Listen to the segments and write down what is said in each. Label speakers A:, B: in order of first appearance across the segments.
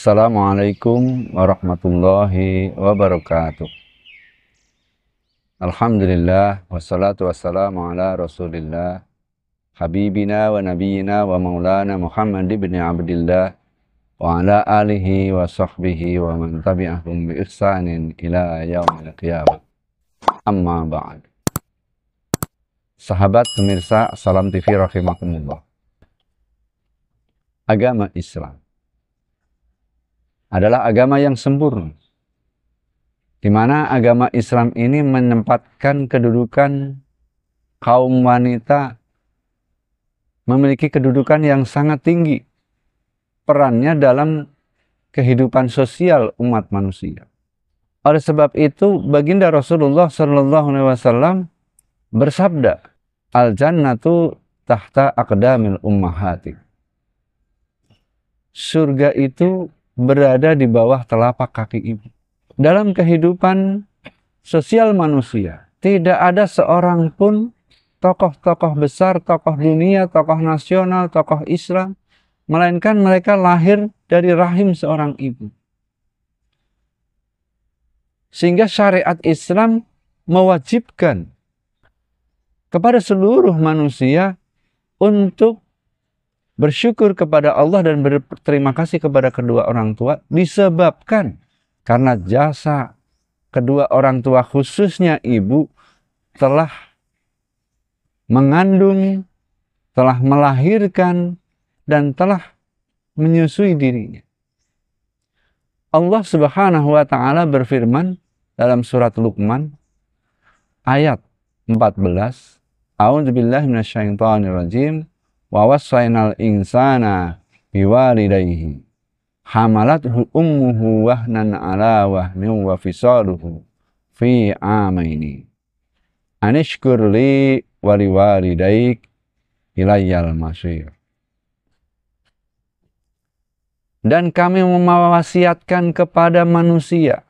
A: Assalamualaikum warahmatullahi wabarakatuh. Alhamdulillah wassalatu wassalamu ala Rasulillah habibina wa nabiyina wa maulana Muhammad ibn Abdillah wa ala alihi wa sahbihi wa man tabi'ahum bi ihsanin ila yaumil qiyamah. Amma ba'd. Sahabat pemirsa Salam TV rahimakumullah. Agama Islam adalah agama yang sempurna, di mana agama Islam ini menempatkan kedudukan kaum wanita memiliki kedudukan yang sangat tinggi perannya dalam kehidupan sosial umat manusia. Oleh sebab itu, baginda Rasulullah Shallallahu Alaihi Wasallam bersabda, "Al jannatu tahta aqdamil ummahati." Surga itu berada di bawah telapak kaki ibu. Dalam kehidupan sosial manusia, tidak ada seorang pun tokoh-tokoh besar, tokoh dunia, tokoh nasional, tokoh Islam, melainkan mereka lahir dari rahim seorang ibu. Sehingga syariat Islam mewajibkan kepada seluruh manusia untuk bersyukur kepada Allah dan berterima kasih kepada kedua orang tua, disebabkan karena jasa kedua orang tua, khususnya ibu, telah mengandung, telah melahirkan, dan telah menyusui dirinya. Allah Subhanahu wa Ta'ala berfirman dalam surat Luqman ayat 14, A'udzubillahi minasyaitonirrajim. Wa wassaynal insana biwalidayhi hamalathu ummuhu wahnan ala wahnin wa fisaluhu fi amaini anishkur li wa liwalidayk ilayyal masir. Dan kami mewasiatkan kepada manusia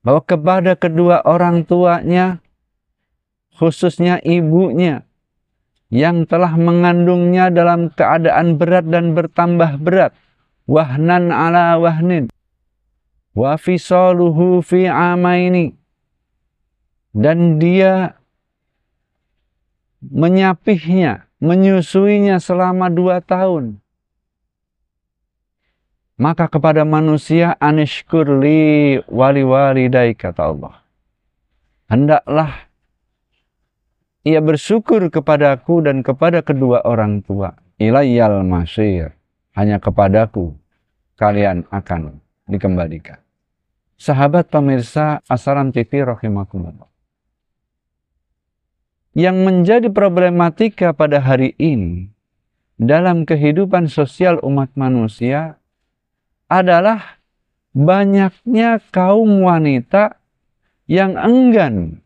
A: bahwa kepada kedua orang tuanya, khususnya ibunya, yang telah mengandungnya dalam keadaan berat dan bertambah berat, wahnan ala wahnin, wa fisaluhu fi amaini, dan dia menyapihnya, menyusuinya selama 2 tahun. Maka kepada manusia, anishkurli wali walidai, kata Allah, hendaklah ia bersyukur kepadaku dan kepada kedua orang tua. Ilayyal masir, hanya kepadaku kalian akan dikembalikan. Sahabat pemirsa Salam TV rahimakumullah. Yang menjadi problematika pada hari ini dalam kehidupan sosial umat manusia adalah banyaknya kaum wanita yang enggan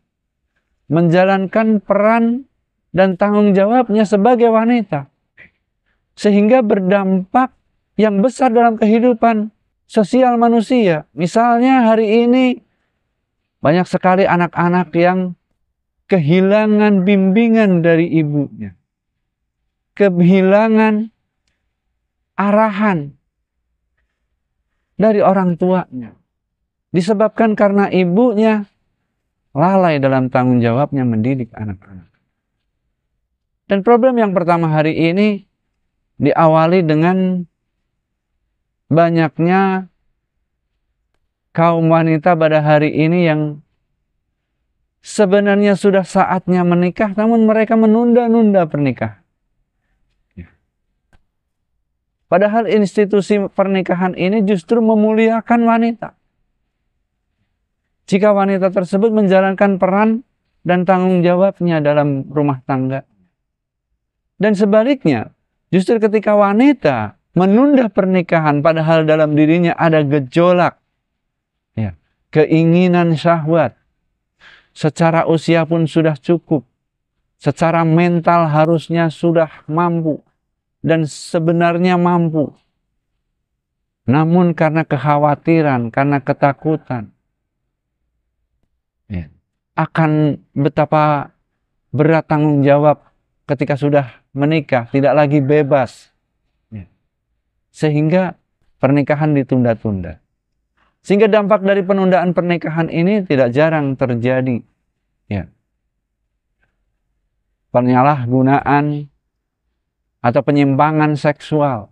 A: menjalankan peran dan tanggung jawabnya sebagai wanita, sehingga berdampak yang besar dalam kehidupan sosial manusia. Misalnya hari ini banyak sekali anak-anak yang kehilangan bimbingan dari ibunya, kehilangan arahan dari orang tuanya, disebabkan karena ibunya lalai dalam tanggung jawabnya mendidik anak-anak. Dan problem yang pertama hari ini diawali dengan banyaknya kaum wanita pada hari ini yang sebenarnya sudah saatnya menikah, namun mereka menunda-nunda pernikahan. Padahal institusi pernikahan ini justru memuliakan wanita. Jika wanita tersebut menjalankan peran dan tanggung jawabnya dalam rumah tangga. Dan sebaliknya, justru ketika wanita menunda pernikahan padahal dalam dirinya ada gejolak, keinginan syahwat, secara usia pun sudah cukup, secara mental harusnya sudah mampu, dan sebenarnya mampu. Namun karena kekhawatiran, karena ketakutan, akan betapa berat tanggung jawab ketika sudah menikah, tidak lagi bebas. Sehingga pernikahan ditunda-tunda. Sehingga dampak dari penundaan pernikahan ini tidak jarang terjadi. Ya. Penyalahgunaan atau penyimpangan seksual.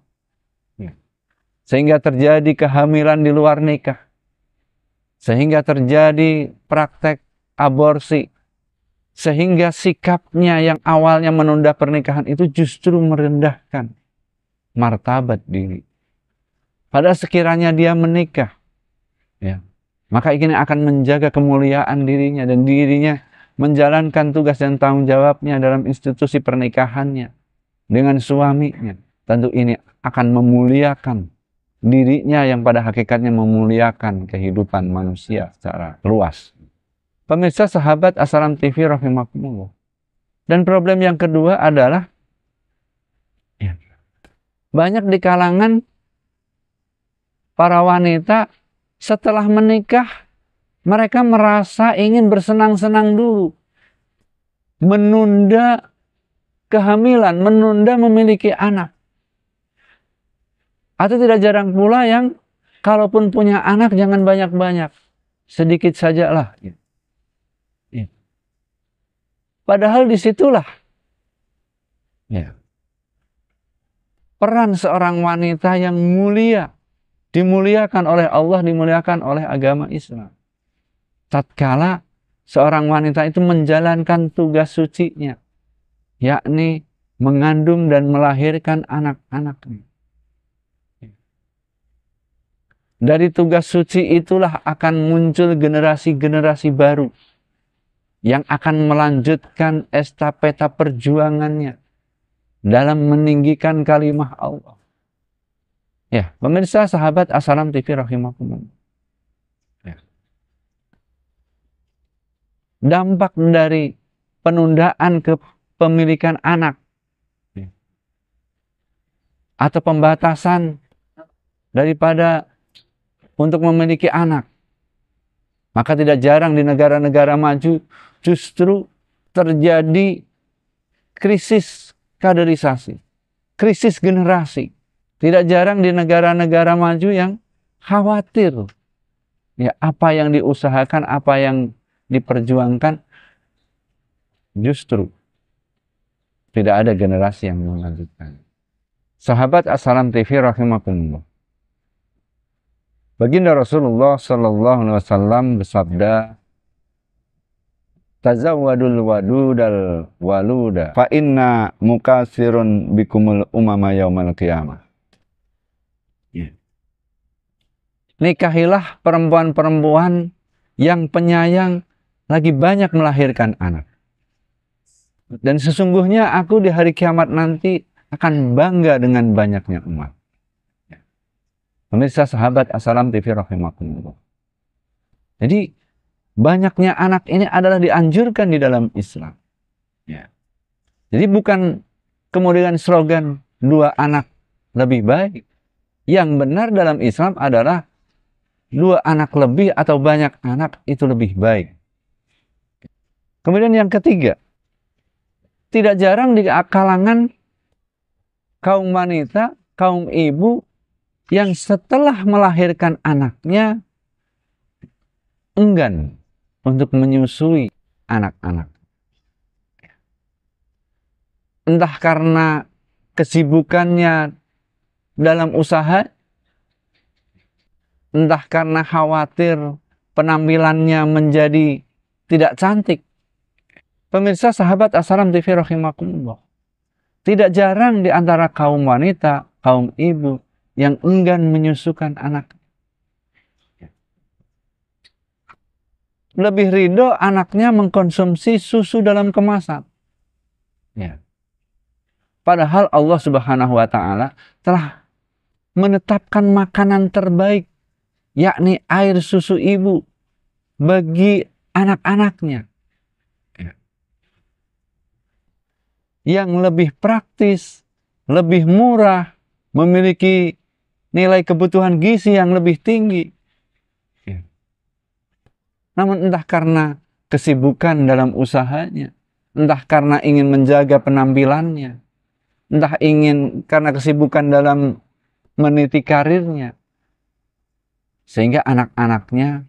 A: Ya. Sehingga terjadi kehamilan di luar nikah. Sehingga terjadi praktek aborsi. Sehingga sikapnya yang awalnya menunda pernikahan itu justru merendahkan martabat diri. Padahal sekiranya dia menikah, ya, maka ini akan menjaga kemuliaan dirinya dan dirinya menjalankan tugas dan tanggung jawabnya dalam institusi pernikahannya dengan suaminya. Tentu ini akan memuliakan dirinya yang pada hakikatnya memuliakan kehidupan manusia secara luas. Pemirsa sahabat As-Salam TV rahimakumullah. Dan problem yang kedua adalah ya, banyak di kalangan para wanita setelah menikah mereka merasa ingin bersenang-senang dulu. Menunda kehamilan, menunda memiliki anak. Atau tidak jarang pula yang kalaupun punya anak jangan banyak-banyak. Sedikit sajalah. Padahal disitulah ya, peran seorang wanita yang mulia, dimuliakan oleh Allah, dimuliakan oleh agama Islam. Tatkala seorang wanita itu menjalankan tugas sucinya, yakni mengandung dan melahirkan anak-anaknya. Dari tugas suci itulah akan muncul generasi-generasi baru yang akan melanjutkan estafeta perjuangannya dalam meninggikan kalimah Allah. Ya, pemirsa sahabat As-Salam TV rahimakumullah. Ya. Dampak dari penundaan kepemilikan anak ya, atau pembatasan daripada untuk memiliki anak, maka tidak jarang di negara-negara maju justru terjadi krisis kaderisasi, krisis generasi. Tidak jarang di negara-negara maju yang khawatir ya apa yang diusahakan, apa yang diperjuangkan justru tidak ada generasi yang melanjutkan. Sahabat As-Salam TV rahimakumullah. Baginda Rasulullah sallallahu alaihi wasallam bersabda, "Tazawwadul wadudal waluda fa inna mukasirun bikumul umama yaumal qiyamah." Nikahilah perempuan-perempuan yang penyayang lagi banyak melahirkan anak. Dan sesungguhnya aku di hari kiamat nanti akan bangga dengan banyaknya umat. Pemirsa sahabat As-Salam TV rahimakumullah. Jadi banyaknya anak ini adalah dianjurkan di dalam Islam. Ya. Jadi bukan kemudian slogan 2 anak lebih baik. Yang benar dalam Islam adalah 2 anak lebih atau banyak anak itu lebih baik. Kemudian yang ketiga, tidak jarang di kalangan kaum wanita, kaum ibu yang setelah melahirkan anaknya enggan untuk menyusui anak-anak. Entah karena kesibukannya dalam usaha, entah karena khawatir penampilannya menjadi tidak cantik. Pemirsa sahabat As-Salam TV rahimakumullah. Tidak jarang di antara kaum wanita, kaum ibu yang enggan menyusukan anak. Lebih ridho anaknya mengkonsumsi susu dalam kemasan. Ya. Padahal Allah Subhanahu wa Ta'ala telah menetapkan makanan terbaik, yakni air susu ibu bagi anak-anaknya. Ya. Yang lebih praktis, lebih murah, memiliki nilai kebutuhan gizi yang lebih tinggi. Ya. Namun entah karena kesibukan dalam usahanya, entah karena ingin menjaga penampilannya, entah ingin karena kesibukan dalam meniti karirnya, sehingga anak-anaknya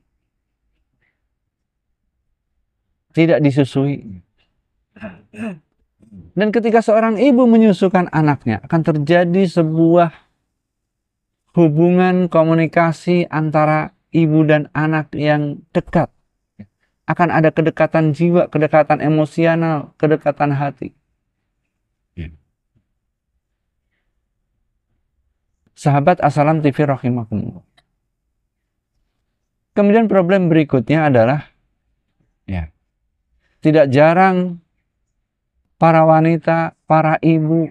A: tidak disusui. Dan ketika seorang ibu menyusukan anaknya, akan terjadi sebuah hubungan komunikasi antara ibu dan anak yang dekat. Akan ada kedekatan jiwa, kedekatan emosional, kedekatan hati. Sahabat Assalam TV rahimakumullah. Kemudian problem berikutnya adalah, tidak jarang para wanita, para ibu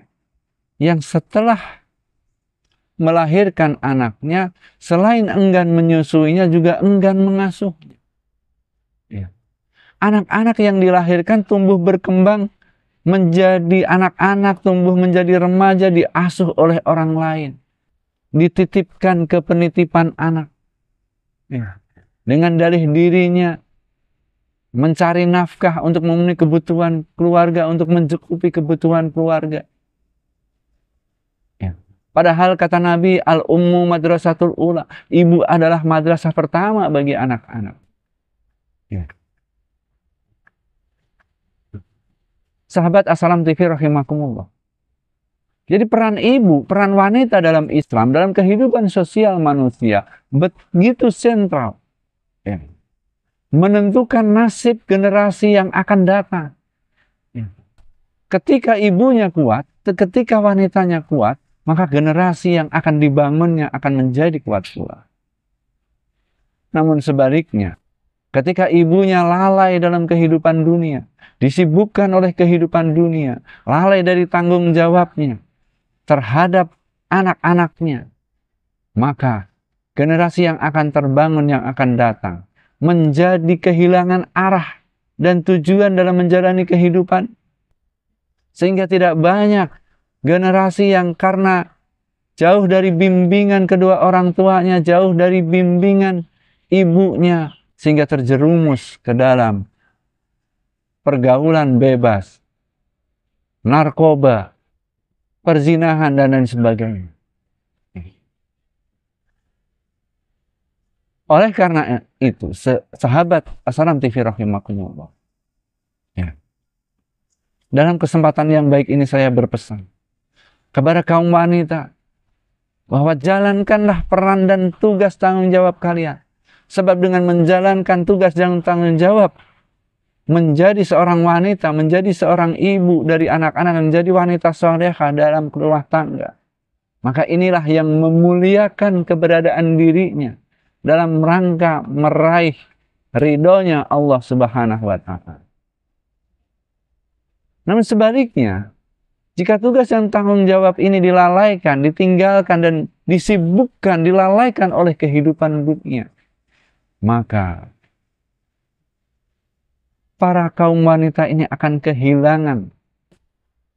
A: yang setelah melahirkan anaknya, selain enggan menyusuinya, juga enggan mengasuhnya. Anak-anak yang dilahirkan tumbuh berkembang menjadi anak-anak, tumbuh menjadi remaja, diasuh oleh orang lain. Dititipkan ke penitipan anak. Dengan dalih dirinya mencari nafkah untuk memenuhi kebutuhan keluarga, untuk mencukupi kebutuhan keluarga. Padahal kata Nabi, al-ummu madrasatul ula, ibu adalah madrasah pertama bagi anak-anak. Sahabat Assalam TV rahimakumullah. Jadi peran ibu, peran wanita dalam Islam, dalam kehidupan sosial manusia, begitu sentral. Menentukan nasib generasi yang akan datang. Ketika ibunya kuat, ketika wanitanya kuat, maka generasi yang akan dibangunnya akan menjadi kuat pula. Namun sebaliknya, ketika ibunya lalai dalam kehidupan dunia, disibukkan oleh kehidupan dunia, lalai dari tanggung jawabnya terhadap anak-anaknya, maka generasi yang akan terbangun, yang akan datang, menjadi kehilangan arah dan tujuan dalam menjalani kehidupan. Sehingga tidak banyak generasi yang karena jauh dari bimbingan kedua orang tuanya, jauh dari bimbingan ibunya, sehingga terjerumus ke dalam pergaulan bebas, narkoba, perzinahan, dan lain sebagainya. Oleh karena itu, sahabat Assalam TV rahimakumullah, dalam kesempatan yang baik ini saya berpesan kepada kaum wanita bahwa jalankanlah peran dan tugas tanggung jawab kalian. Sebab dengan menjalankan tugas dan tanggung jawab, menjadi seorang wanita, menjadi seorang ibu dari anak-anak, menjadi wanita salehah dalam rumah tangga, maka inilah yang memuliakan keberadaan dirinya dalam rangka meraih ridhonya Allah Subhanahu wa Ta'ala. Namun sebaliknya, jika tugas dan tanggung jawab ini dilalaikan, ditinggalkan, dan disibukkan, dilalaikan oleh kehidupan dunia, maka para kaum wanita ini akan kehilangan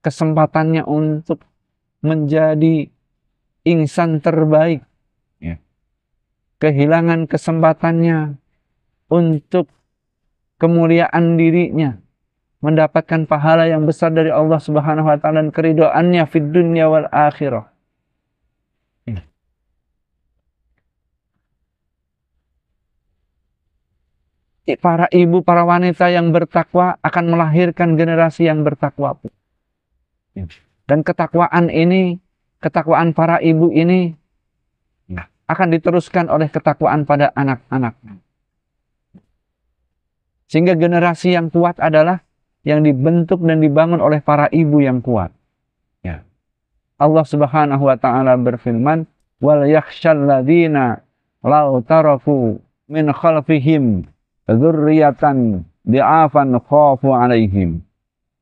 A: kesempatannya untuk menjadi insan terbaik. Kehilangan kesempatannya untuk kemuliaan dirinya, mendapatkan pahala yang besar dari Allah Subhanahu wa Ta'ala dan keridhaannya fid dunya wal akhirah. Para ibu, para wanita yang bertakwa akan melahirkan generasi yang bertakwa. Dan ketakwaan ini, ketakwaan para ibu ini akan diteruskan oleh ketakwaan pada anak-anak. Sehingga generasi yang kuat adalah yang dibentuk dan dibangun oleh para ibu yang kuat. Allah Subhanahu wa Ta'ala berfirman, wal yakhshal ladzina law taraku min khalfihim dzurriyyatan di'afan khafu 'alaihim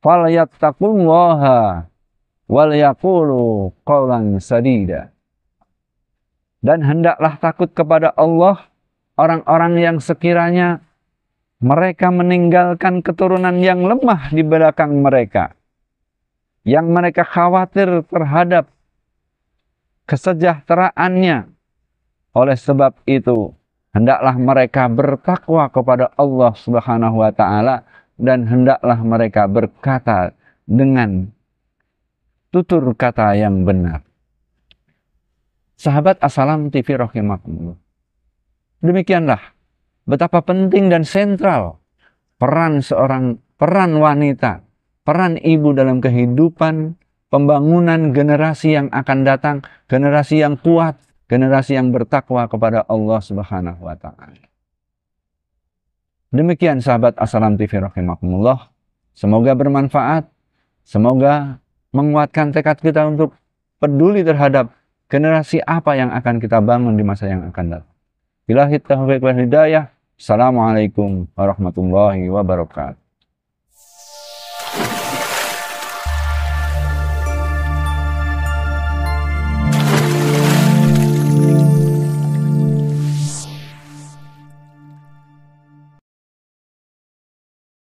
A: falyattaqullaha wal yaqulu qawlan sadida. Dan hendaklah takut kepada Allah orang-orang yang sekiranya mereka meninggalkan keturunan yang lemah di belakang mereka, yang mereka khawatir terhadap kesejahteraannya. Oleh sebab itu, hendaklah mereka bertakwa kepada Allah Subhanahu wa Ta'ala, dan hendaklah mereka berkata dengan tutur kata yang benar. Sahabat Assalam TV rahimakumullah. Demikianlah betapa penting dan sentral peran wanita, peran ibu dalam kehidupan pembangunan generasi yang akan datang, generasi yang kuat, generasi yang bertakwa kepada Allah Subhanahu wa taala. Demikian sahabat Assalam TV rahimakumullah. Semoga bermanfaat, semoga menguatkan tekad kita untuk peduli terhadap generasi apa yang akan kita bangun di masa yang akan datang. Billahi taufiq wal hidayah. Assalamualaikum warahmatullahi wabarakatuh.